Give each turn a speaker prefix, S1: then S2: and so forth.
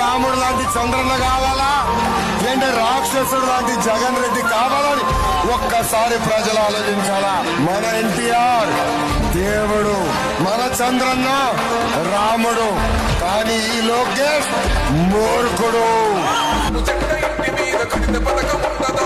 S1: రాముడు లాంటి చంద్రన్న కావాలా, ఏంటి రాక్షసుడు లాంటి జగన్ రెడ్డి కావాలని ఒక్కసారి ప్రజలు ఆలోచించాలా. మన ఎన్టీఆర్ దేవుడు, మన చంద్రన్న రాముడు, కానీ ఈ లోకేష్ మూర్ఖుడు.
S2: చెట్ట ఇంటి మీద కడిత పథకం ఉండదా